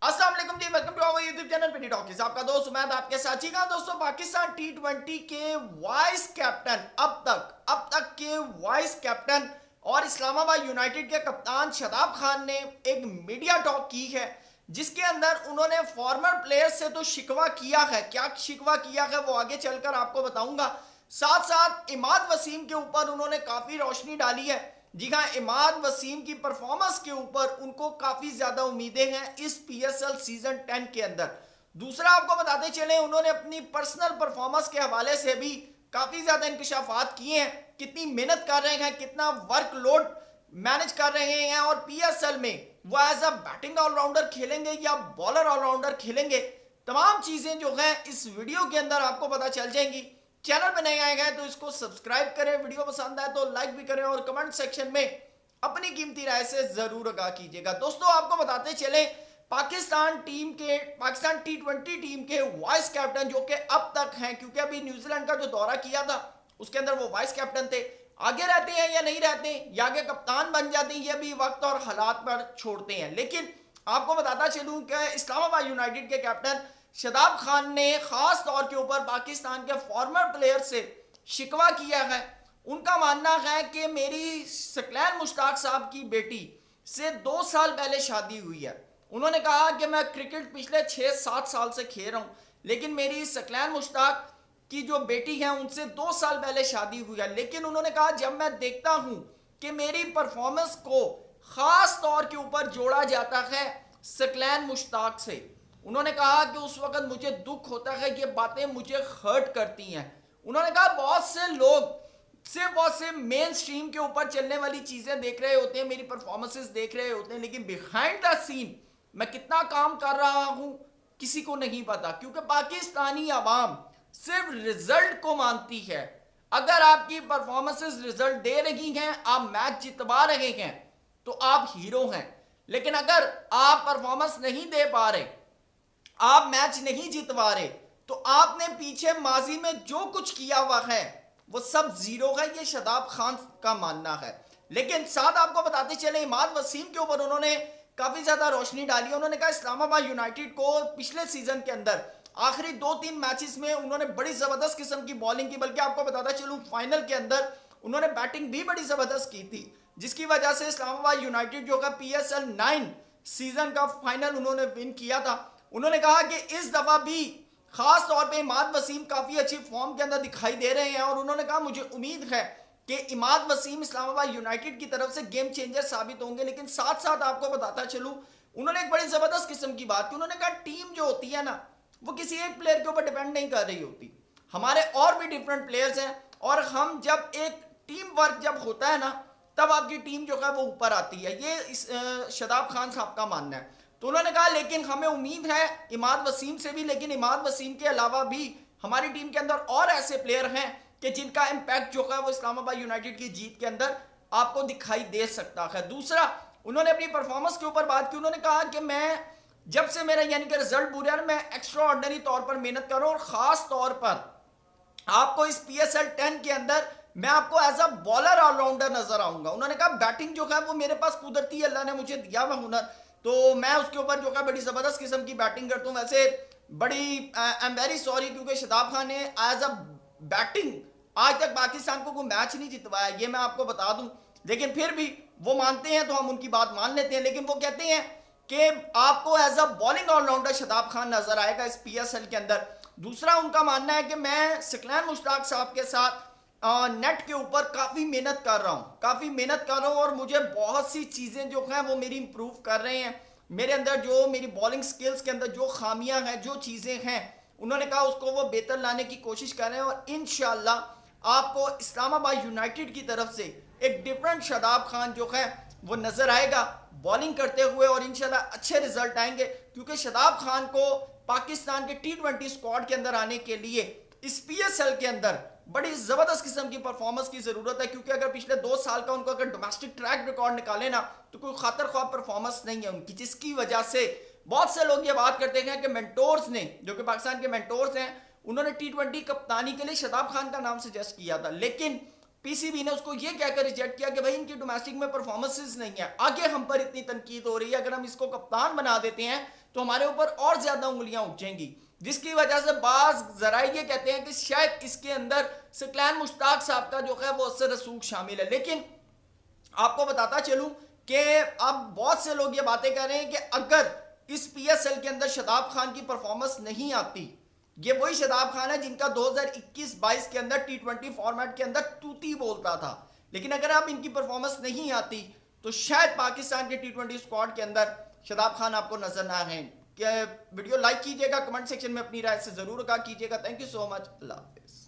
السلام علیکم جی، welcome to our YouTube channel P T talkies. آپ کا دوست عمید آپ کے ساتھ. جی ہاں دوستوں، پاکستان ٹی 20 کے وائس کیپٹن اب تک کے وائس کیپٹن اور اسلام آباد یونائٹڈ کے کپتان شاداب خان نے ایک میڈیا ٹاک کی ہے، جس کے اندر انہوں نے فارمر پلیئر سے تو شکوہ کیا ہے. کیا شکوہ کیا ہے وہ آگے چل کر آپ کو بتاؤں گا. ساتھ ساتھ عماد وسیم کے اوپر انہوں نے کافی روشنی ڈالی ہے. جی ہاں، عماد وسیم کی پرفارمنس کے اوپر ان کو کافی زیادہ امیدیں ہیں اس پی ایس ایل سیزن 10 کے اندر. دوسرا آپ کو بتاتے چلیں، انہوں نے اپنی پرسنل پرفارمنس کے حوالے سے بھی کافی زیادہ انکشافات کیے ہیں، کتنی محنت کر رہے ہیں، کتنا ورک لوڈ مینج کر رہے ہیں، اور پی ایس ایل میں وہ as a batting all rounder کھیلیں گے یا بالر آل راؤنڈر کھیلیں گے. تمام چیزیں جو ہیں اس ویڈیو کے اندر آپ کو پتہ چل جائیں گی. چینل پہ نئے آئے گئے تو اس کو سبسکرائب کریں، ویڈیو پسند آئے تو لائک بھی کریں، اور کمنٹ سیکشن میں اپنی قیمتی رائے سے ضرور آگاہ کیجیے گا. دوستوں آپ کو بتاتے چلیں، پاکستان ٹی 20 ٹیم کے وائس کیپٹن جو کہ اب تک ہیں، کیونکہ ابھی نیوزی لینڈ کا جو دورہ کیا تھا اس کے اندر وہ وائس کیپٹن تھے، آگے رہتے ہیں یا نہیں رہتے یا آگے کپتان بن جاتے ہیں، یہ بھی وقت اور حالات پر چھوڑتے ہیں. لیکن آپ کو بتاتا چلوں کہ اسلام آباد یونائٹڈ کے کیپٹن شاداب خان نے خاص طور کے اوپر پاکستان کے فارمر پلیئر سے شکوہ کیا ہے. ان کا ماننا ہے کہ میری ثقلین مشتاق صاحب کی بیٹی سے 2 سال پہلے شادی ہوئی ہے. انہوں نے کہا کہ میں کرکٹ پچھلے 6-7 سال سے کھیل رہا ہوں، لیکن میری ثقلین مشتاق کی جو بیٹی ہے ان سے 2 سال پہلے شادی ہوئی ہے. لیکن انہوں نے کہا جب میں دیکھتا ہوں کہ میری پرفارمنس کو خاص طور کے اوپر جوڑا جاتا ہے ثقلین مشتاق سے، انہوں نے کہا کہ اس وقت مجھے دکھ ہوتا ہے، یہ باتیں مجھے ہرٹ کرتی ہیں. انہوں نے کہا بہت سے لوگ صرف اور صرف مین سٹریم کے اوپر چلنے والی چیزیں دیکھ رہے ہوتے ہیں، میری پرفارمنسز دیکھ رہے ہوتے ہیں، لیکن بیہائنڈ دا سین میں کتنا کام کر رہا ہوں کسی کو نہیں پتا. کیونکہ پاکستانی عوام صرف رزلٹ کو مانتی ہے. اگر آپ کی پرفارمنسز رزلٹ دے رہی ہیں، آپ میچ جتوا رہے ہیں تو آپ ہیرو ہیں. لیکن اگر آپ پرفارمنس نہیں دے پا رہے، آپ میچ نہیں جتوا رہے، تو آپ نے پیچھے ماضی میں جو کچھ کیا ہوا ہے وہ سب زیرو ہے. یہ شاداب خان کا ماننا ہے. لیکن ساتھ آپ کو بتاتے چلیں، عماد وسیم کے اوپر انہوں نے کافی زیادہ روشنی ڈالی. انہوں نے کہا اسلام آباد یونائٹڈ کو پچھلے سیزن کے اندر آخری 2-3 میچز میں انہوں نے بڑی زبردست قسم کی بالنگ کی، بلکہ آپ کو بتاتا چلوں فائنل کے اندر انہوں نے بیٹنگ بھی بڑی زبردست کی تھی، جس کی وجہ سے اسلام آباد یونائٹڈ جو کا پی ایس ایل 9 سیزن کا فائنل انہوں نے ون کیا تھا. انہوں نے کہا کہ اس دفعہ بھی خاص طور پہ عماد وسیم کافی اچھی فارم کے اندر دکھائی دے رہے ہیں، اور انہوں نے کہا مجھے امید ہے کہ عماد وسیم اسلام آباد یونائٹڈ کی طرف سے گیم چینجر ثابت ہوں گے. لیکن ساتھ ساتھ آپ کو بتاتا چلوں، انہوں نے ایک بڑی زبردست قسم کی بات کی. انہوں نے کہا ٹیم جو ہوتی ہے نا، وہ کسی ایک پلیئر کے اوپر ڈیپینڈ نہیں کر رہی ہوتی، ہمارے اور بھی ڈیفرنٹ پلیئرز ہیں، اور ہم جب ایک ٹیم ورک جب ہوتا ہے نا تب آپ کی ٹیم جو ہے وہ اوپر آتی ہے. یہ شاداب خان صاحب کا ماننا ہے. تو انہوں نے کہا لیکن ہمیں امید ہے عماد وسیم سے بھی، لیکن عماد وسیم کے علاوہ بھی ہماری ٹیم کے اندر اور ایسے پلیئر ہیں کہ جن کا امپیکٹ جو ہے وہ اسلام آباد یونائٹڈ کی جیت کے اندر آپ کو دکھائی دے سکتا ہے. دوسرا انہوں نے اپنی پرفارمنس کے اوپر بات کی. انہوں نے کہا کہ میں جب سے میرا یعنی کہ رزلٹ برے ہیں، میں ایکسٹرا آرڈنری طور پر محنت کر رہا ہوں، اور خاص طور پر آپ کو اس پی ایس ایل 10 کے اندر میں آپ کو ایز اے بالر آل راؤنڈر نظر آؤں گا. انہوں نے کہا بیٹنگ جو ہے وہ میرے پاس قدرتی اللہ نے مجھے دیا ہوا ہنر، تو میں اس کے اوپر جو ہے بڑی زبردست قسم کی بیٹنگ کرتا ہوں. ویسے بڑی ایم ویری سوری، کیونکہ شاداب خان نے ایز اے بیٹنگ آج تک پاکستان کو کوئی میچ نہیں جتوایا، یہ میں آپ کو بتا دوں. لیکن پھر بھی وہ مانتے ہیں تو ہم ان کی بات مان لیتے ہیں. لیکن وہ کہتے ہیں کہ آپ کو as a bowling all rounder Shadab Khan نظر آئے گا اس پی ایس ایل کے اندر. دوسرا ان کا ماننا ہے کہ میں ثقلین مشتاق صاحب کے ساتھ نیٹ کے اوپر کافی محنت کر رہا ہوں اور مجھے بہت سی چیزیں جو ہیں وہ میری امپروو کر رہے ہیں. میرے اندر جو میری بالنگ سکلز کے اندر جو خامیاں ہیں، جو چیزیں ہیں، انہوں نے کہا اس کو وہ بہتر لانے کی کوشش کر رہے ہیں، اور انشاءاللہ آپ کو اسلام آباد یونائٹڈ کی طرف سے ایک ڈیفرنٹ شاداب خان جو ہے وہ نظر آئے گا بالنگ کرتے ہوئے، اور انشاءاللہ اچھے رزلٹ آئیں گے. کیونکہ شاداب خان کو پاکستان کے T20 اسکواڈ کے اندر آنے کے لیے اس پی ایس ایل کے اندر بڑی زبردست قسم کی پرفارمنس کی ضرورت ہے. کیونکہ اگر پچھلے 2 سال کا ان کو اگر ڈومیسٹک ٹریک ریکارڈ نکالے نا تو کوئی خاطر خواہ پرفارمنس نہیں ہے ان کی، جس کی وجہ سے بہت سے لوگ یہ بات کرتے ہیں کہ مینٹورز نے، جو کہ پاکستان کے مینٹورز ہیں، انہوں نے T20 کپتانی کے لیے شاداب خان کا نام سجیسٹ کیا تھا، لیکن پی سی بی نے اس کو یہ کہہ کر ریجیکٹ کیا کہ بھائی ان کی ڈومیسٹک میں پرفارمنسز نہیں ہے. آگے ہم پر اتنی تنقید ہو رہی ہے، اگر ہم اس کو کپتان بنا دیتے ہیں تو ہمارے اوپر اور زیادہ انگلیاں اٹھیں گی، جس کی وجہ سے بعض ذرائع یہ کہتے ہیں کہ شاید اس کے اندر ثقلین مشتاق صاحب کا جو ہے وہ اثر رسوخ شامل ہے. لیکن آپ کو بتاتا چلوں کہ اب بہت سے لوگ یہ باتیں کر رہے ہیں کہ اگر اس پی ایس ایل کے اندر شاداب خان کی پرفارمنس نہیں آتی، یہ وہی شاداب خان ہے جن کا 2021-22 کے اندر T20 فارمیٹ کے اندر توتی بولتا تھا، لیکن اگر اب ان کی پرفارمنس نہیں آتی تو شاید پاکستان کے T20 اسکواڈ کے اندر شاداب خان آپ کو نظر نہ آئیں. کہ ویڈیو لائک کیجئے گا، کمنٹ سیکشن میں اپنی رائے سے ضرور آگاہ کیجئے گا. تھینک یو سو مچ. اللہ حافظ.